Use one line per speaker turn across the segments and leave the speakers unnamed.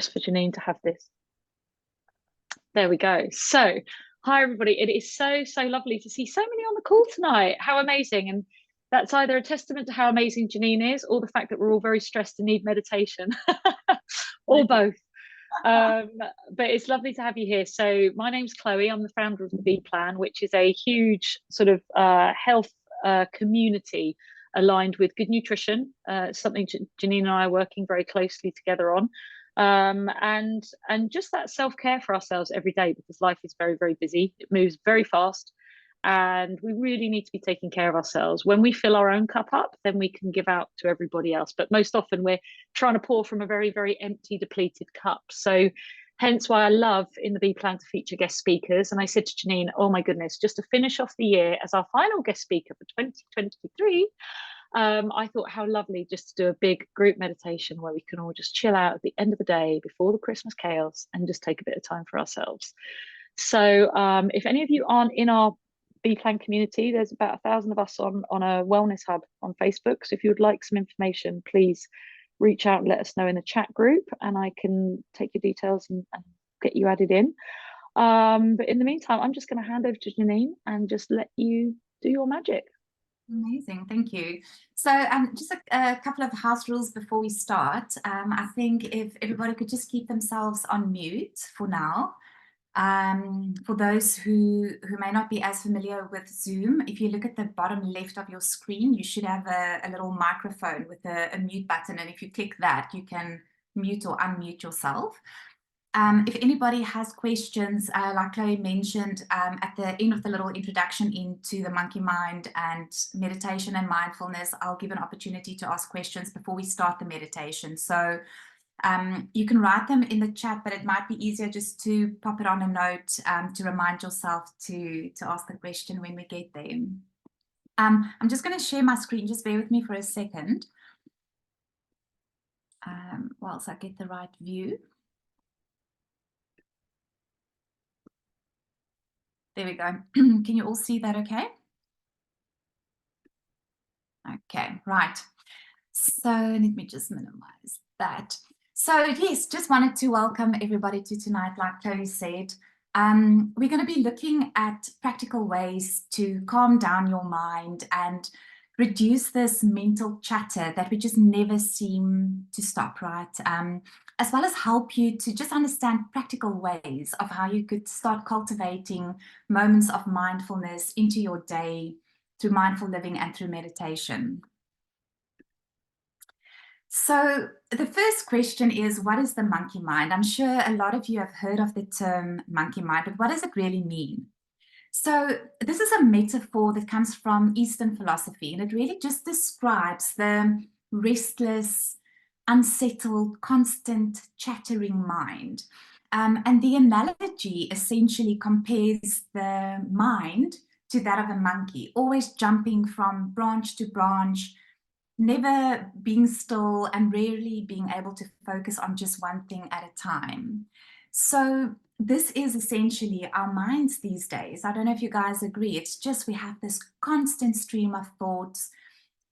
just for Janine to have this. There we go. So, hi everybody. It is so lovely to see so many on the call tonight. How amazing. And that's either a testament to how amazing Janine is or the fact that we're all very stressed and need meditation or both. But it's lovely to have you here. So my name's Chloe. I'm the founder of the B Plan, which is a huge sort of health community aligned with good nutrition, something Janine and I are working very closely together on. And just that self-care for ourselves every day, because life is very busy. It moves very fast, and we really need to be taking care of ourselves. When we fill our own cup up, then we can give out to everybody else, but most often we're trying to pour from a very empty, depleted cup. So hence why I love in the B Plan to feature guest speakers. And I said to Janine, oh my goodness, just to finish off the year as our final guest speaker for 2023, I thought how lovely just to do a big group meditation where we can all just chill out at the end of the day before the Christmas chaos and just take a bit of time for ourselves. So if any of you aren't in our B Plan community, there's about 1,000 of us on a wellness hub on Facebook. So if you would like some information, please reach out and let us know in the chat group, and I can take your details and get you added in. But in the meantime, I'm just going to hand over to Janine and just let you do your magic.
Amazing, thank you. So just a couple of house rules before we start. I think if everybody could just keep themselves on mute for now. For those who may not be as familiar with Zoom, if you look at the bottom left of your screen, you should have a little microphone with a mute button, and if you click that, you can mute or unmute yourself. If anybody has questions, like Chloe mentioned, at the end of the little introduction into the monkey mind and meditation and mindfulness, I'll give an opportunity to ask questions before we start the meditation. So you can write them in the chat, but it might be easier just to pop it on a note to remind yourself to ask the question when we get there. I'm just going to share my screen. Just bear with me for a second whilst I get the right view. There we go. Can you all see that okay? Okay, right. So let me just minimize that. So yes, just wanted to welcome everybody to tonight, like Chloe said. We're going to be looking at practical ways to calm down your mind and reduce this mental chatter that we just never seem to stop, right? As well as help you to just understand practical ways of how you could start cultivating moments of mindfulness into your day through mindful living and through meditation. So the first question is, what is the monkey mind? I'm sure a lot of you have heard of the term monkey mind, but what does it really mean? So this is a metaphor that comes from Eastern philosophy, and it really just describes the restless, unsettled, constant chattering mind. And the analogy essentially compares the mind to that of a monkey, always jumping from branch to branch, never being still and rarely being able to focus on just one thing at a time. So this is essentially our minds these days. I don't know if you guys agree. It's just we have this constant stream of thoughts.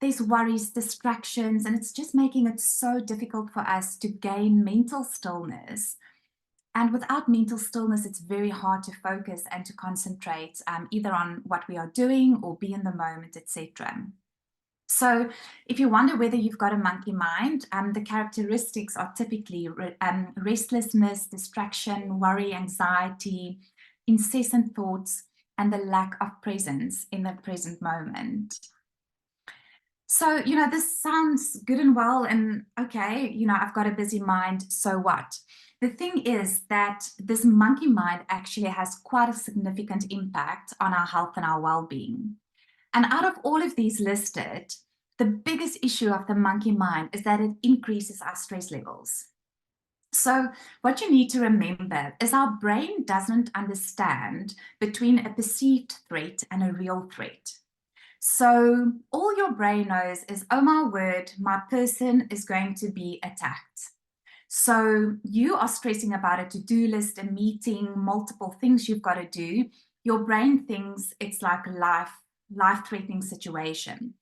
There's worries, distractions, and it's just making it so difficult for us to gain mental stillness. And without mental stillness, it's very hard to focus and to concentrate either on what we are doing or be in the moment, etc. So if you wonder whether you've got a monkey mind, the characteristics are typically restlessness, distraction, worry, anxiety, incessant thoughts, and the lack of presence in the present moment. So, this sounds good and well, and okay, I've got a busy mind, so what? The thing is that this monkey mind actually has quite a significant impact on our health and our well-being. And out of all of these listed, the biggest issue of the monkey mind is that it increases our stress levels. So what you need to remember is our brain doesn't understand between a perceived threat and a real threat. So all your brain knows is, oh my word, my person is going to be attacked. So you are stressing about a to-do list, a meeting, multiple things you've got to do. Your brain thinks it's like a life-threatening situation.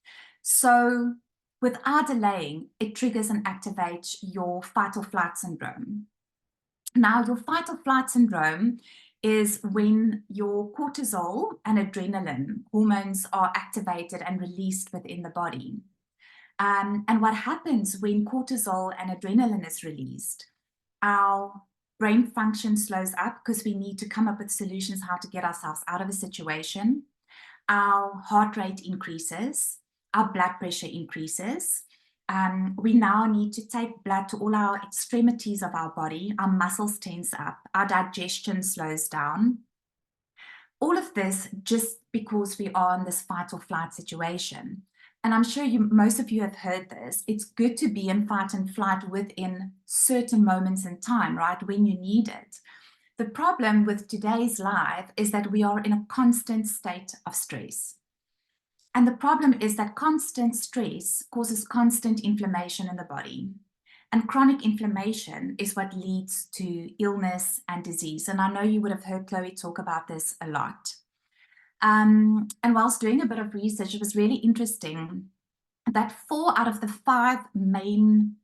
So without delaying, it triggers and activates your fight or flight syndrome. Now, your fight or flight syndrome is when your cortisol and adrenaline hormones are activated and released within the body. And what happens when cortisol and adrenaline is released? Our brain function slows up because we need to come up with solutions how to get ourselves out of a situation. Our heart rate increases, our blood pressure increases. We now need to take blood to all our extremities of our body. Our muscles tense up, our digestion slows down. All of this just because we are in this fight or flight situation. And I'm sure most of you have heard this. It's good to be in fight and flight within certain moments in time, right? When you need it. The problem with today's life is that we are in a constant state of stress. And the problem is that constant stress causes constant inflammation in the body. And chronic inflammation is what leads to illness and disease. And I know you would have heard Chloe talk about this a lot. And whilst doing a bit of research, it was really interesting that 4 out of the 5 main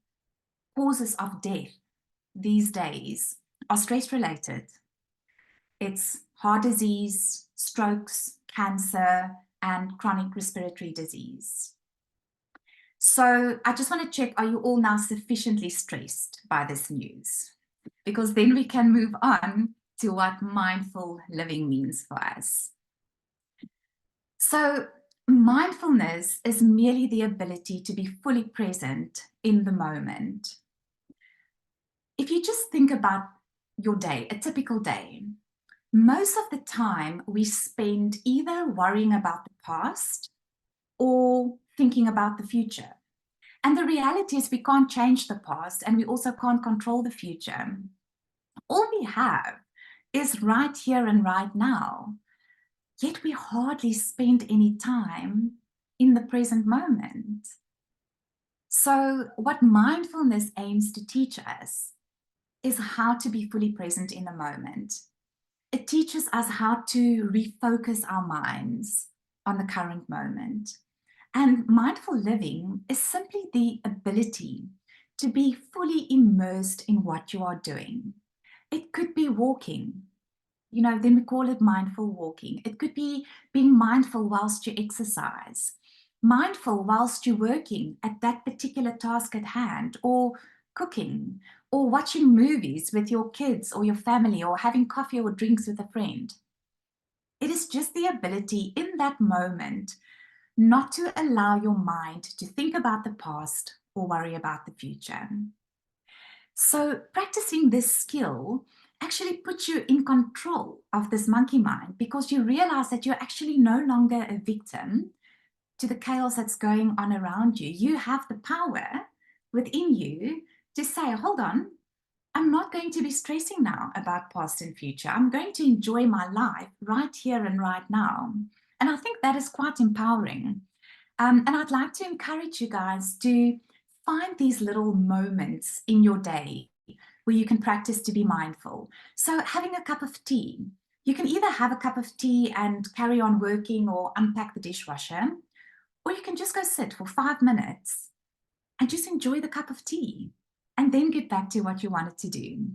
causes of death these days are stress related. It's heart disease, strokes, cancer, and chronic respiratory disease. So I just want to check, are you all now sufficiently stressed by this news? Because then we can move on to what mindful living means for us. So mindfulness is merely the ability to be fully present in the moment. If you just think about your day, a typical day, most of the time we spend either worrying about the past or thinking about the future. And the reality is we can't change the past and we also can't control the future. All we have is right here and right now, yet we hardly spend any time in the present moment. So what mindfulness aims to teach us is how to be fully present in the moment. It teaches us how to refocus our minds on the current moment. And mindful living is simply the ability to be fully immersed in what you are doing. It could be walking, then we call it mindful walking. It could be being mindful whilst you exercise, mindful whilst you're working at that particular task at hand, or cooking, or watching movies with your kids or your family, or having coffee or drinks with a friend. It is just the ability in that moment not to allow your mind to think about the past or worry about the future. So practicing this skill actually puts you in control of this monkey mind, because you realize that you're actually no longer a victim to the chaos that's going on around you. You have the power within you to say, hold on, I'm not going to be stressing now about past and future. I'm going to enjoy my life right here and right now. And I think that is quite empowering. And I'd like to encourage you guys to find these little moments in your day where you can practice to be mindful. So having a cup of tea, you can either have a cup of tea and carry on working or unpack the dishwasher, or you can just go sit for 5 minutes and just enjoy the cup of tea and then get back to what you wanted to do.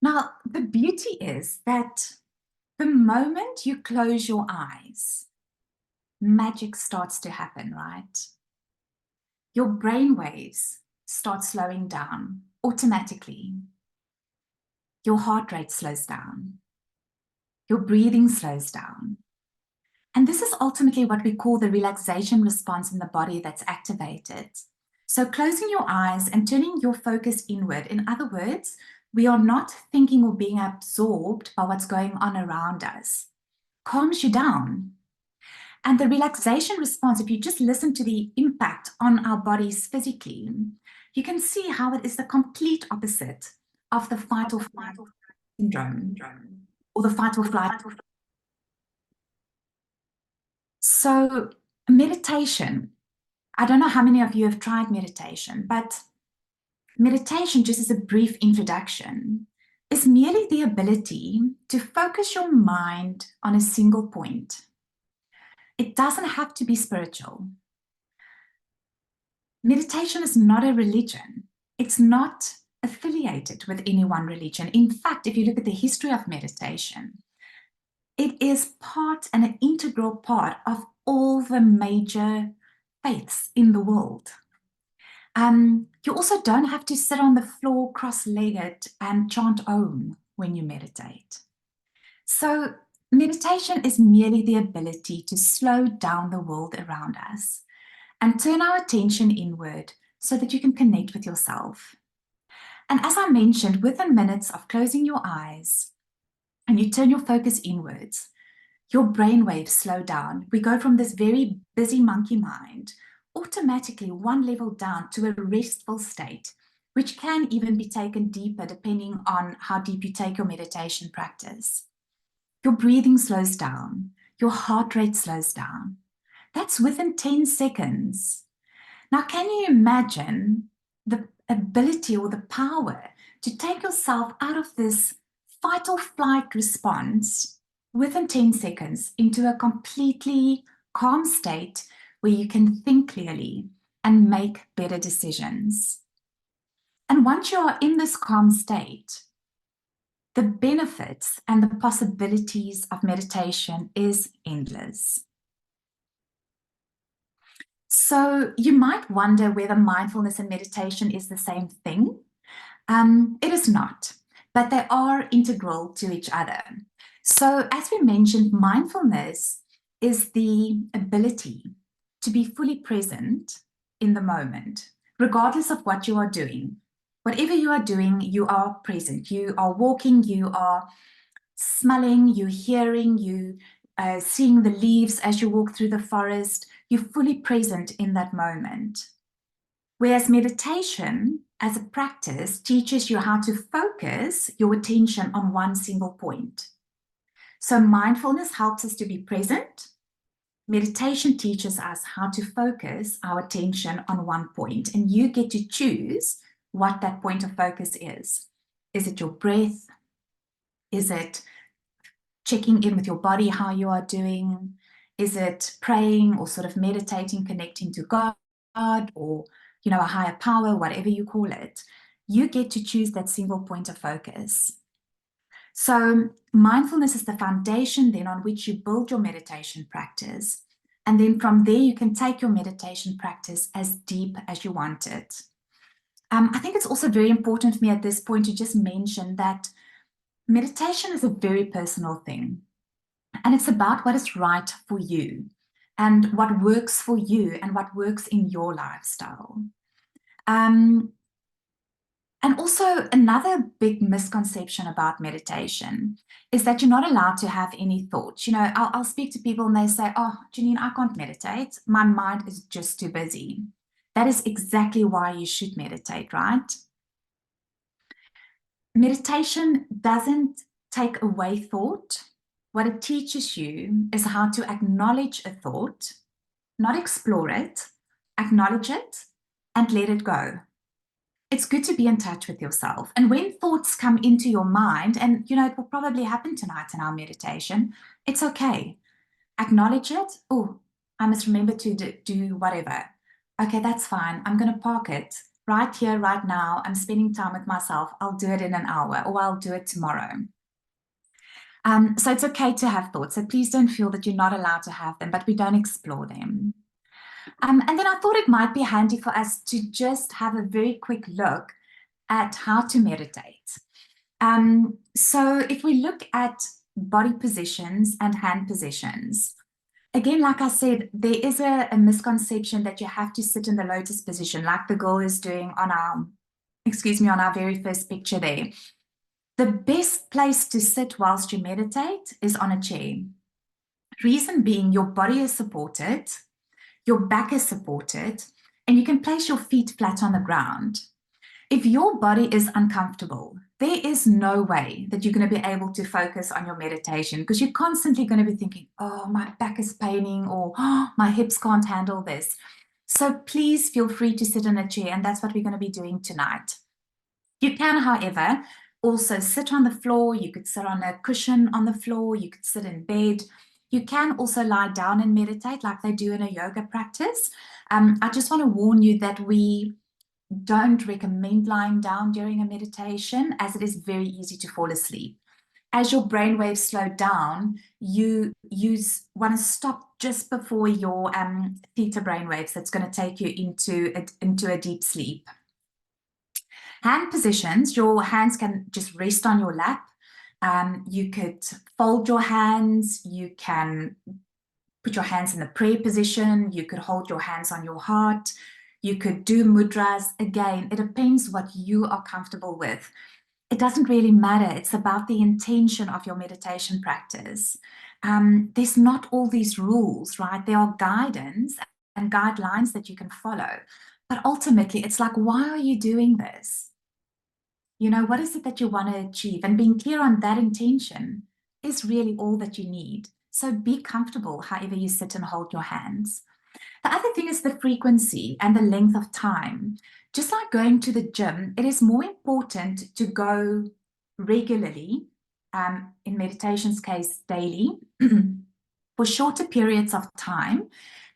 Now, the beauty is that the moment you close your eyes, magic starts to happen, right? Your brain waves start slowing down automatically. Your heart rate slows down. Your breathing slows down. And this is ultimately what we call the relaxation response in the body that's activated. So closing your eyes and turning your focus inward. In other words, we are not thinking or being absorbed by what's going on around us. Calms you down. And the relaxation response, if you just listen to the impact on our bodies physically, you can see how it is the complete opposite of the fight or flight syndrome or the fight or flight. So meditation, I don't know how many of you have tried meditation, but meditation, just as a brief introduction, is merely the ability to focus your mind on a single point. It doesn't have to be spiritual. meditation is not a religion. It's not affiliated with any one religion. In fact, if you look at the history of meditation, it is part and an integral part of all the major faiths in the world. You also don't have to sit on the floor cross-legged and chant Om when you meditate. So meditation is merely the ability to slow down the world around us and turn our attention inward so that you can connect with yourself. And as I mentioned, within minutes of closing your eyes and you turn your focus inwards, your brain waves slow down. We go from this very busy monkey mind automatically one level down to a restful state, which can even be taken deeper depending on how deep you take your meditation practice. Your breathing slows down. Your heart rate slows down. That's within 10 seconds. Now, can you imagine the ability or the power to take yourself out of this fight or flight response within 10 seconds into a completely calm state where you can think clearly and make better decisions? And once you are in this calm state, the benefits and the possibilities of meditation is endless. So you might wonder whether mindfulness and meditation is the same thing. It is not, but they are integral to each other. So as we mentioned, mindfulness is the ability to be fully present in the moment, regardless of what you are doing. Whatever you are doing, you are present. You are walking, you are smelling, you hearing, you seeing the leaves as you walk through the forest. You're fully present in that moment. Whereas meditation, as a practice, teaches you how to focus your attention on one single point. So mindfulness helps us to be present. Meditation teaches us how to focus our attention on one point, and you get to choose what that point of focus is. Is it your breath? Is it checking in with your body, how you are doing? Is it praying or sort of meditating, connecting to God, or a higher power, whatever you call it? You get to choose that single point of focus. So mindfulness is the foundation then on which you build your meditation practice. And then from there, you can take your meditation practice as deep as you want it. I think it's also very important for me at this point to just mention that meditation is a very personal thing. And it's about what is right for you and what works for you and what works in your lifestyle. And also another big misconception about meditation is that you're not allowed to have any thoughts. I'll speak to people and they say, oh, Janine, I can't meditate. My mind is just too busy. That is exactly why you should meditate, right? Meditation doesn't take away thought. What it teaches you is how to acknowledge a thought, not explore it, acknowledge it, and let it go. It's good to be in touch with yourself. And when thoughts come into your mind, and it will probably happen tonight in our meditation, it's okay. Acknowledge it. Oh, I must remember to do whatever. Okay, that's fine. I'm going to park it right here, right now. I'm spending time with myself. I'll do it in an hour, or I'll do it tomorrow. So it's okay to have thoughts. So please don't feel that you're not allowed to have them, but we don't explore them. And then I thought it might be handy for us to just have a very quick look at how to meditate. So if we look at body positions and hand positions, again, like I said, there is a misconception that you have to sit in the lotus position like the girl is doing on our very first picture there. The best place to sit whilst you meditate is on a chair. Reason being, your body is supported, your back is supported, and you can place your feet flat on the ground. If your body is uncomfortable, there is no way that you're going to be able to focus on your meditation, because you're constantly going to be thinking, oh, my back is paining, or oh, my hips can't handle this. So please feel free to sit in a chair, and that's what we're going to be doing tonight. You can, however, also sit on the floor. You could sit on a cushion on the floor. You could sit in bed. You can also lie down and meditate like they do in a yoga practice. I just want to warn you that we don't recommend lying down during a meditation, as it is very easy to fall asleep. As your brainwaves slow down, you want to stop just before your theta brainwaves. That's going to take you into a deep sleep. Hand positions, your hands can just rest on your lap. You could fold your hands. You can put your hands in the prayer position. You could hold your hands on your heart. You could do mudras. Again, it depends what you are comfortable with. It doesn't really matter. It's about the intention of your meditation practice. There's not all these rules, right? There are guidance and guidelines that you can follow. But ultimately, it's like, why are you doing this? You know, what is it that you want to achieve? And being clear on that intention is really all that you need. So be comfortable however you sit and hold your hands. The other thing is the frequency and the length of time. Just like going to the gym, it is more important to go regularly, in meditation's case, daily, for shorter periods of time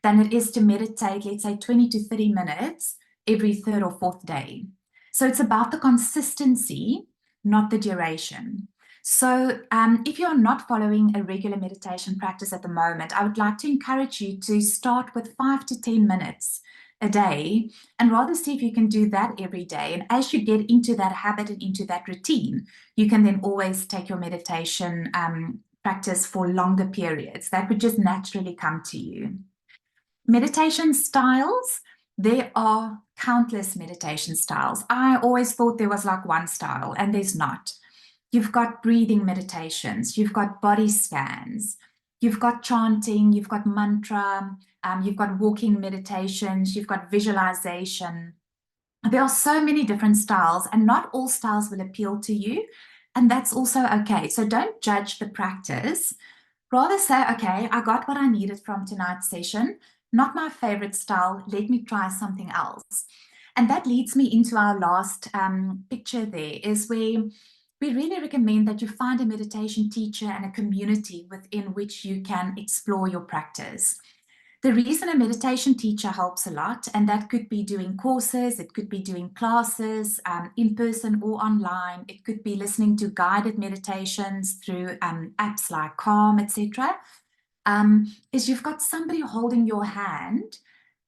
than it is to meditate, let's say 20 to 30 minutes every third or fourth day. So it's about the consistency, not the duration. So if you're not following a regular meditation practice at the moment, I would like to encourage you to start with 5 to 10 minutes a day and rather see if you can do that every day. And as you get into that habit and into that routine, you can then always take your meditation practice for longer periods. That would just naturally come to you. Meditation styles, there are countless meditation styles. I always thought there was like one style, and there's not. You've got breathing meditations, you've got body scans, you've got chanting, you've got mantra, you've got walking meditations, you've got visualization. There are so many different styles, and not all styles will appeal to you. And that's also okay. So don't judge the practice. Rather say, okay, I got what I needed from tonight's session. Not my favorite style. Let me try something else. And that leads me into our last picture there, is where we really recommend that you find a meditation teacher and a community within which you can explore your practice. The reason a meditation teacher helps a lot, and that could be doing courses, it could be doing classes in person or online, it could be listening to guided meditations through apps like Calm, etc., is you've got somebody holding your hand,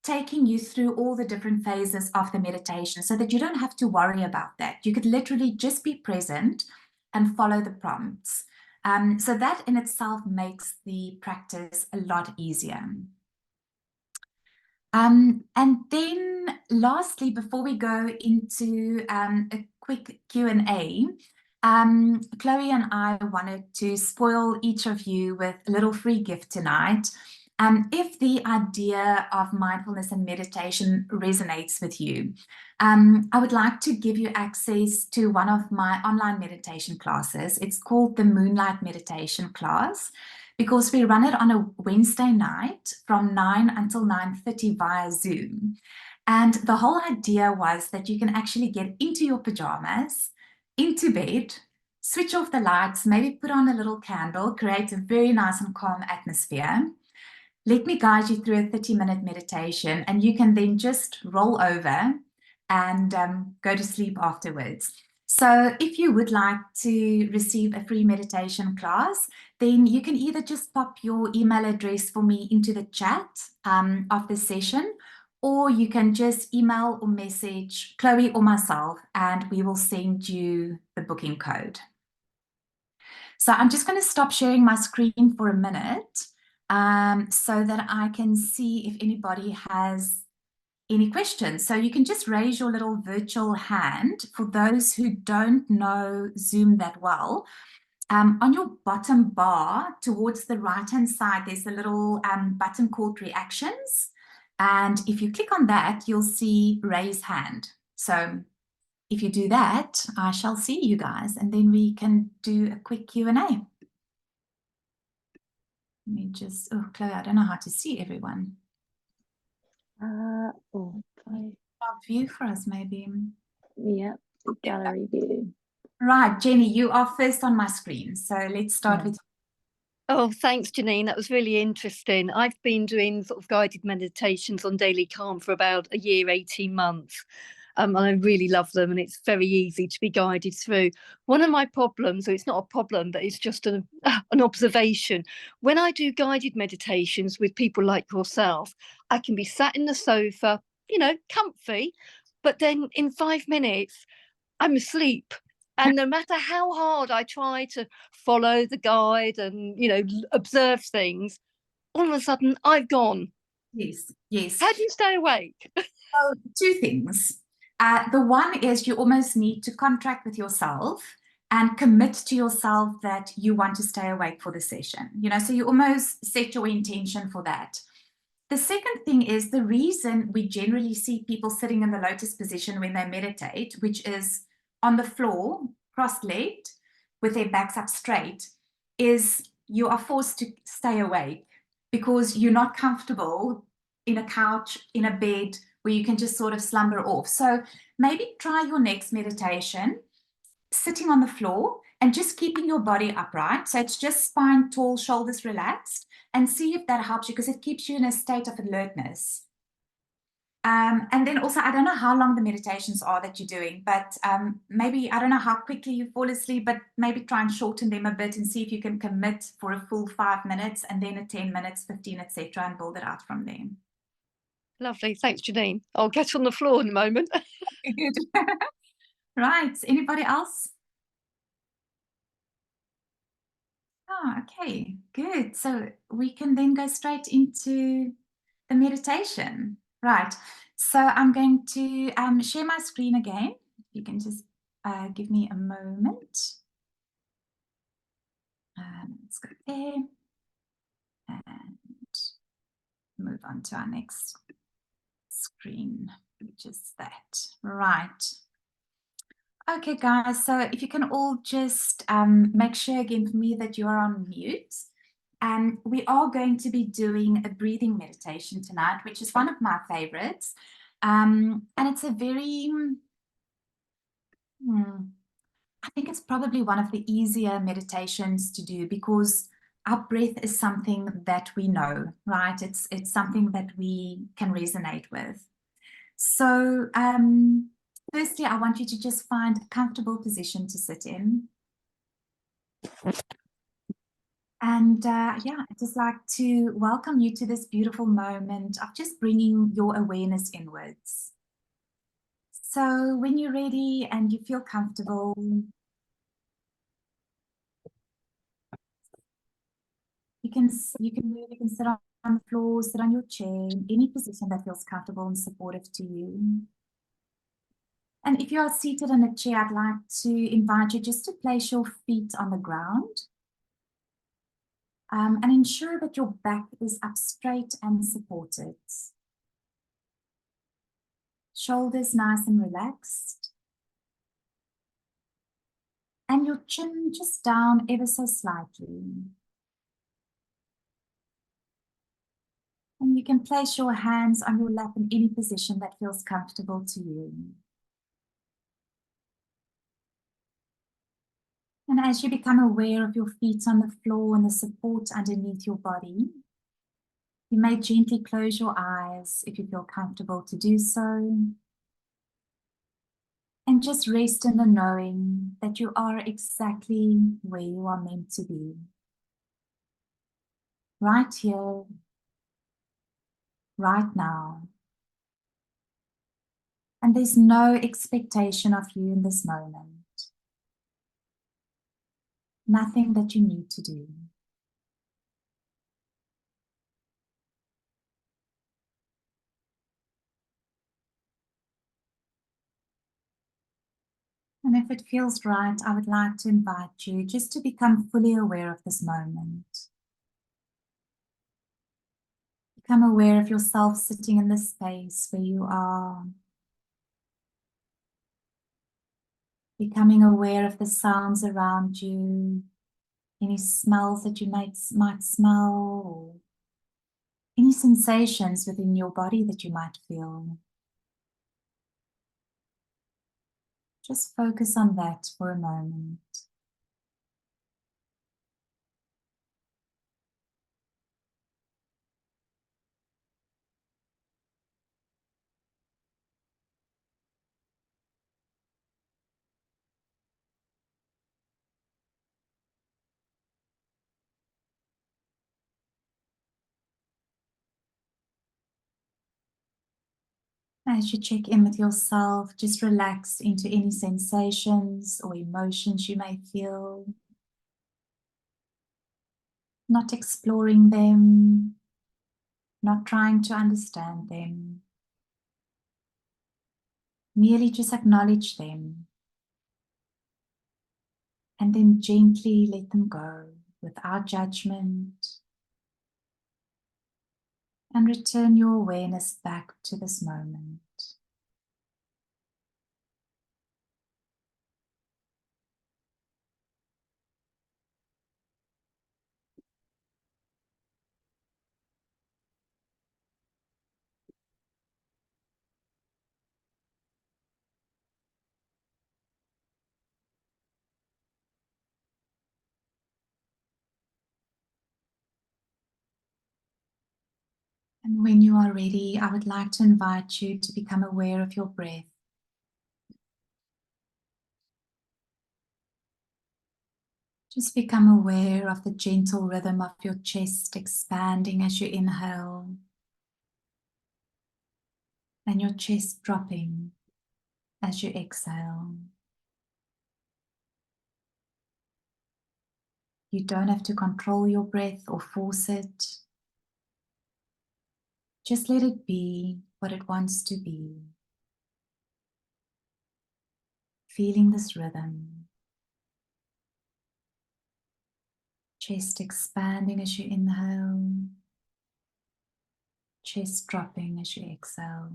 taking you through all the different phases of the meditation so that you don't have to worry about that. You could literally just be present and follow the prompts. So that in itself makes the practice a lot easier. And then lastly, before we go into a quick Q&A, Chloe and I wanted to spoil each of you with a little free gift tonight. If the idea of mindfulness and meditation resonates with you, I would like to give you access to one of my online meditation classes. It's called the Moonlight Meditation class, because we run it on a Wednesday night from 9 until 9:30 via Zoom. And the whole idea was that you can actually get into your pajamas, into bed, switch off the lights, maybe put on a little candle, create a very nice and calm atmosphere. Let me guide you through a 30-minute meditation, and you can then just roll over and go to sleep afterwards. So if you would like to receive a free meditation class, then you can either just pop your email address for me into the chat of the session, or you can just email or message Chloe or myself, and we will send you the booking code. So I'm just going to stop sharing my screen for a minute so that I can see if anybody has any questions. So you can just raise your little virtual hand for those who don't know Zoom that well. On your bottom bar towards the right-hand side, there's a little button called Reactions. And if you click on that, you'll see Raise Hand. So if you do that, I shall see you guys, and then we can do a quick Q&A. Let me just, oh, Chloe, I don't know how to see everyone. View for us, maybe.
Yeah, gallery view.
Right, Jenny, you are first on my screen. So let's start with.
Oh, thanks, Janine. That was really interesting. I've been doing sort of guided meditations on Daily Calm for about a year, 18 months. And I really love them, and it's very easy to be guided through. One of my problems, or it's not a problem, but it's just an observation. When I do guided meditations with people like yourself, I can be sat in the sofa, comfy, but then in 5 minutes, I'm asleep. And no matter how hard I try to follow the guide and, observe things, all of a sudden I've gone.
Yes, yes.
How do you stay awake?
So, two things. The one is you almost need to contract with yourself and commit to yourself that you want to stay awake for the session. So you almost set your intention for that. The second thing is the reason we generally see people sitting in the lotus position when they meditate, which is on the floor, cross-legged, with their backs up straight, is you are forced to stay awake because you're not comfortable in a couch, in a bed, where you can just sort of slumber off. So maybe try your next meditation sitting on the floor and just keeping your body upright. So it's just spine tall, shoulders relaxed, and see if that helps you, because it keeps you in a state of alertness. And then also, I don't know how long the meditations are that you're doing, but maybe, I don't know how quickly you fall asleep, but maybe try and shorten them a bit and see if you can commit for a full 5 minutes and then a 10 minutes, 15, etc., and build it out from there.
Lovely. Thanks, Janine. I'll get on the floor in a moment.
Good. Right. Anybody else? Oh, okay, good. So we can then go straight into the meditation. Right. So I'm going to share my screen again. You can just give me a moment. Let's go there and move on to our next screen, which is that. Right. Okay, guys, so if you can all just make sure again for me that you are on mute. And we are going to be doing a breathing meditation tonight, which is one of my favorites. And it's a very, I think it's probably one of the easier meditations to do because our breath is something that we know, right? It's something that we can resonate with. So firstly, I want you to just find a comfortable position to sit in. And yeah, I'd just like to welcome you to this beautiful moment of just bringing your awareness inwards. So when you're ready and you feel comfortable, you can move, you can sit on the floor, sit on your chair, in any position that feels comfortable and supportive to you. And if you are seated in a chair, I'd like to invite you just to place your feet on the ground. And ensure that your back is up straight and supported. Shoulders nice and relaxed. And your chin just down ever so slightly. And you can place your hands on your lap in any position that feels comfortable to you. And as you become aware of your feet on the floor and the support underneath your body, you may gently close your eyes if you feel comfortable to do so. And just rest in the knowing that you are exactly where you are meant to be. Right here, right now. And there's no expectation of you in this moment. Nothing that you need to do. And if it feels right, I would like to invite you just to become fully aware of this moment. Become aware of yourself sitting in this space where you are. Becoming aware of the sounds around you, any smells that you might smell, or any sensations within your body that you might feel. Just focus on that for a moment. As you check in with yourself, just relax into any sensations or emotions you may feel. Not exploring them, not trying to understand them. Merely just acknowledge them and then gently let them go without judgment, and return your awareness back to this moment. And when you are ready, I would like to invite you to become aware of your breath. Just become aware of the gentle rhythm of your chest expanding as you inhale and your chest dropping as you exhale. You don't have to control your breath or force it. Just let it be what it wants to be. Feeling this rhythm. Chest expanding as you inhale. Chest dropping as you exhale.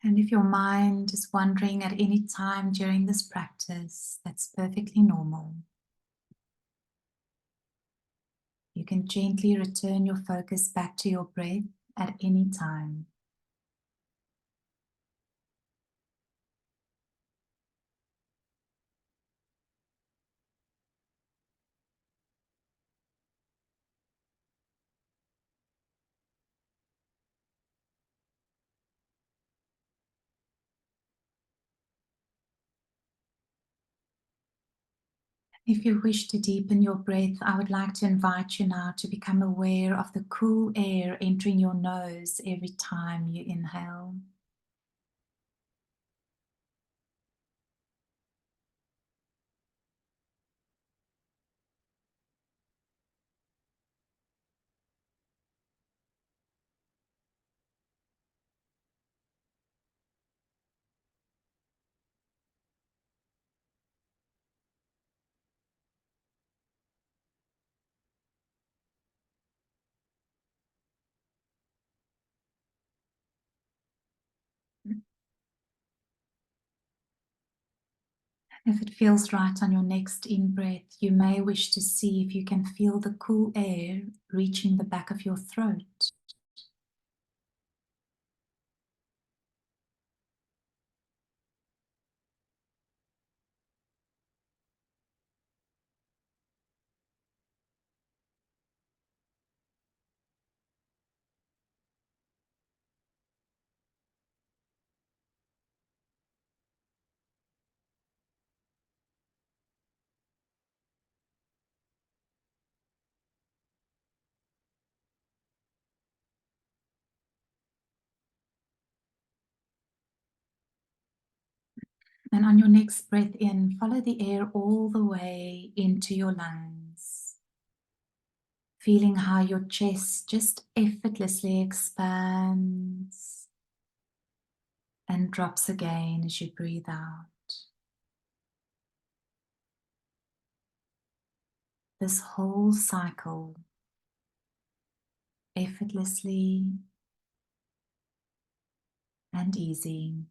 And if your mind is wandering at any time during this practice, that's perfectly normal. You can gently return your focus back to your breath at any time. If you wish to deepen your breath, I would like to invite you now to become aware of the cool air entering your nose every time you inhale. If it feels right on your next in-breath, you may wish to see if you can feel the cool air reaching the back of your throat. And on your next breath in, follow the air all the way into your lungs, feeling how your chest just effortlessly expands and drops again as you breathe out. This whole cycle, effortlessly and easy.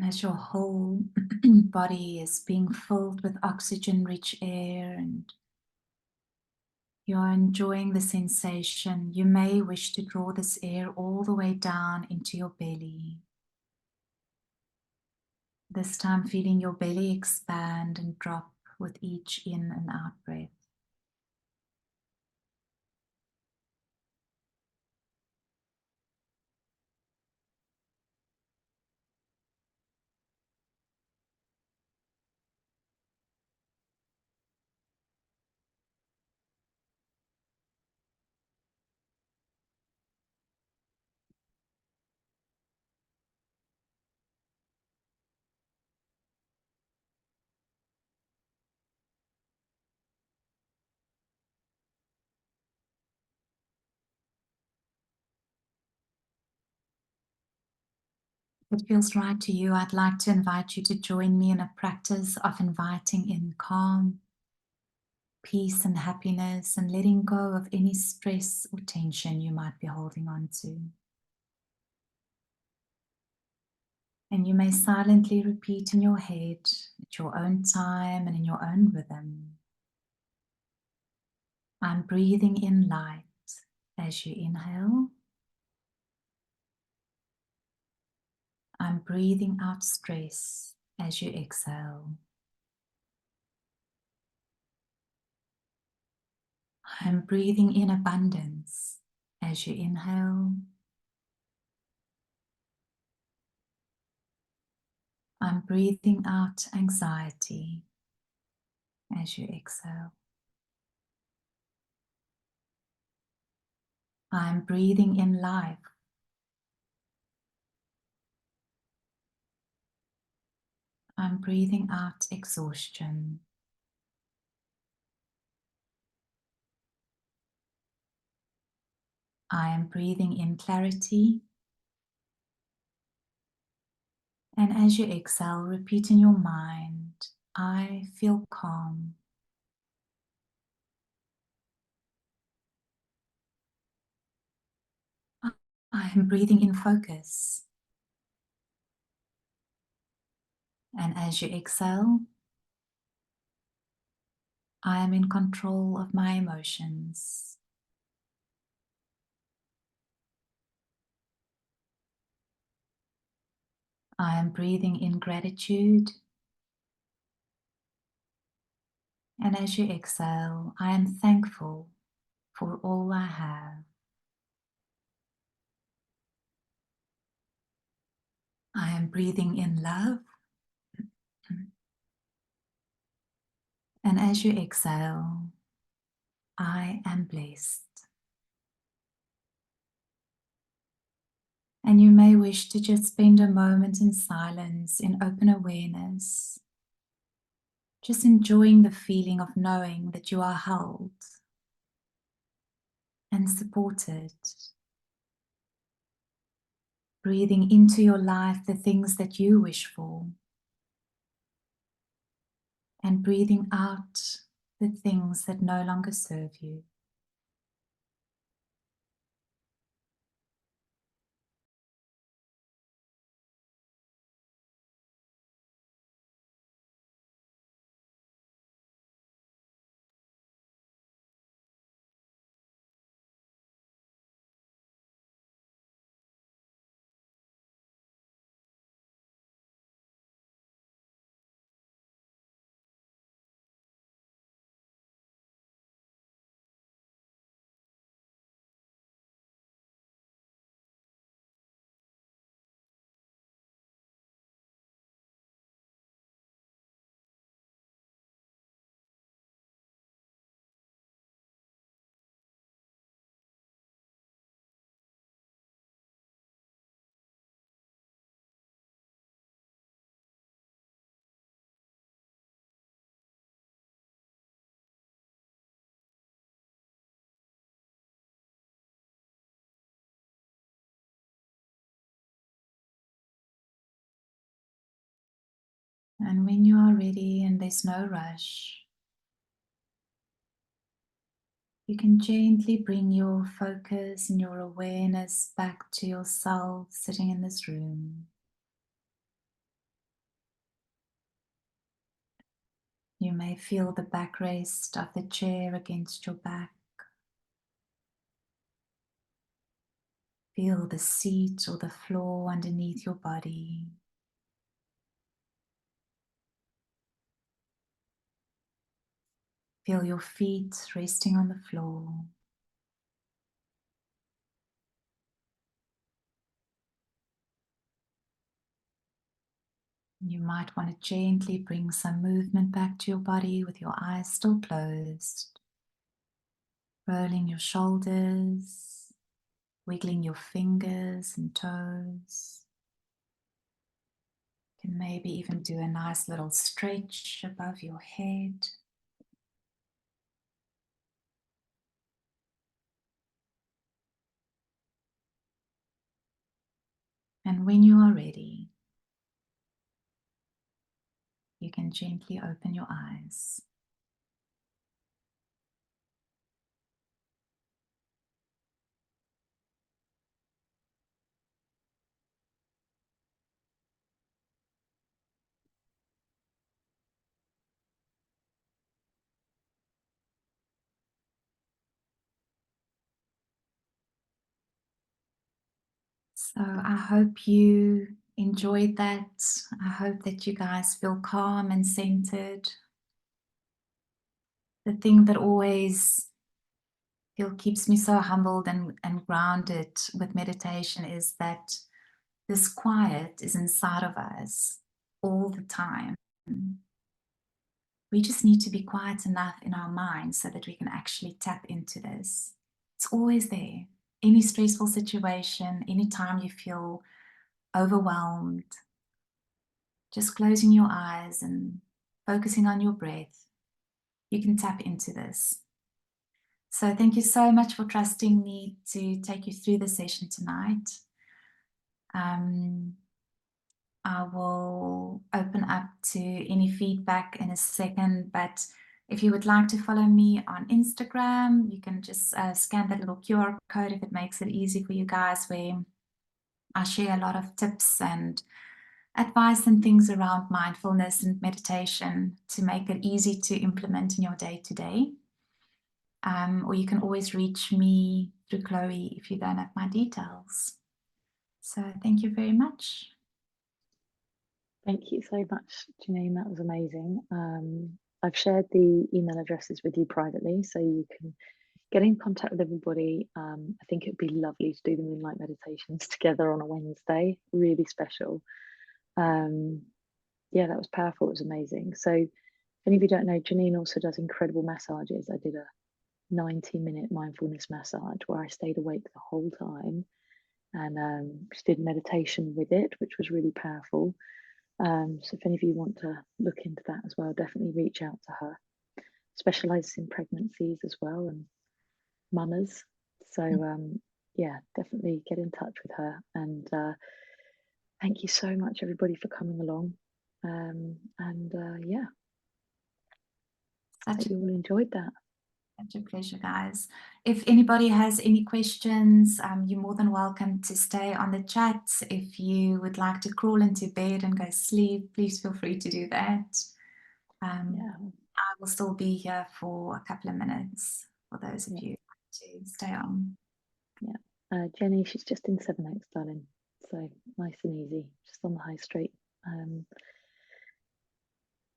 And as your whole body is being filled with oxygen-rich air and you're enjoying the sensation, you may wish to draw this air all the way down into your belly. This time feeling your belly expand and drop with each in and out breath. If it feels right to you, I'd like to invite you to join me in a practice of inviting in calm, peace and happiness, and letting go of any stress or tension you might be holding on to. And you may silently repeat in your head at your own time and in your own rhythm. I'm breathing in light as you inhale. I'm breathing out stress as you exhale. I'm breathing in abundance as you inhale. I'm breathing out anxiety as you exhale. I'm breathing in life. I'm breathing out exhaustion. I am breathing in clarity. And as you exhale, repeat in your mind, I feel calm. I am breathing in focus. And as you exhale, I am in control of my emotions. I am breathing in gratitude. And as you exhale, I am thankful for all I have. I am breathing in love. And as you exhale, I am blessed. And you may wish to just spend a moment in silence, in open awareness, just enjoying the feeling of knowing that you are held and supported. Breathing into your life the things that you wish for, and breathing out the things that no longer serve you. And when you are ready and there's no rush, you can gently bring your focus and your awareness back to yourself sitting in this room. You may feel the backrest of the chair against your back. Feel the seat or the floor underneath your body. Feel your feet resting on the floor. You might want to gently bring some movement back to your body with your eyes still closed. Rolling your shoulders, wiggling your fingers and toes. You can maybe even do a nice little stretch above your head. And when you are ready, you can gently open your eyes. So I hope you enjoyed that. I hope that you guys feel calm and centered. The thing that always keeps me so humbled and grounded with meditation is that this quiet is inside of us all the time. We just need to be quiet enough in our minds so that we can actually tap into this. It's always there. Any stressful situation, anytime you feel overwhelmed, just closing your eyes and focusing on your breath, you can tap into this. So thank you so much for trusting me to take you through the session tonight. I will open up to any feedback in a second, but if you would like to follow me on Instagram, you can just scan that little QR code if it makes it easy for you guys, where I share a lot of tips and advice and things around mindfulness and meditation to make it easy to implement in your day-to-day. Or you can always reach me through Chloe if you don't have my details. So thank you very much.
Thank you so much, Janine. That was amazing. I've shared the email addresses with you privately, so you can get in contact with everybody. I think it'd be lovely to do the moonlight meditations together on a Wednesday. Really special. Yeah, that was powerful. It was amazing. So if any of you don't know, Janine also does incredible massages. I did a 90-minute mindfulness massage where I stayed awake the whole time, and just did meditation with it, which was really powerful. So if any of you want to look into that as well, definitely reach out to her. Specializes in pregnancies as well and mamas. So yeah, definitely get in touch with her. And thank you so much, everybody, for coming along. Yeah, I hope you all enjoyed that.
Such a pleasure, guys. If anybody has any questions, you're more than welcome to stay on the chat. If you would like to crawl into bed and go sleep, please feel free to do that.
Yeah.
I will still be here for a couple of minutes for those of you to stay on.
Yeah. Jenny, she's just in 7X, darling. So nice and easy, just on the high street.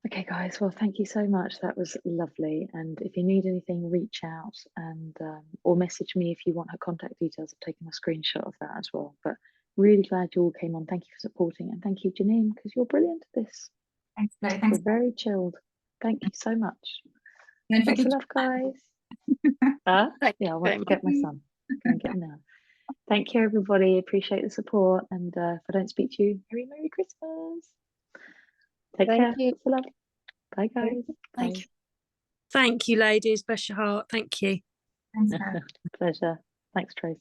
Okay, guys, well, thank you so much. That was lovely. And if you need anything, reach out and or message me if you want her contact details. I've taken a screenshot of that as well. But really glad you all came on. Thank you for supporting. And thank you, Janine, because you're brilliant at this.
Thanks, Chloe. Thanks.
You're very chilled. Thank you so much.
Don't
Lots
forget
of love, guys. Yeah, I want to get my son. Go and get him now. Thank you, everybody. Appreciate the support. And if I don't speak to you, Merry Christmas. Take care. Lots of love. Bye, guys.
Thank you. Thank you, ladies. Bless your heart. Thank you.
Thanks,
Pleasure. Thanks, Trace.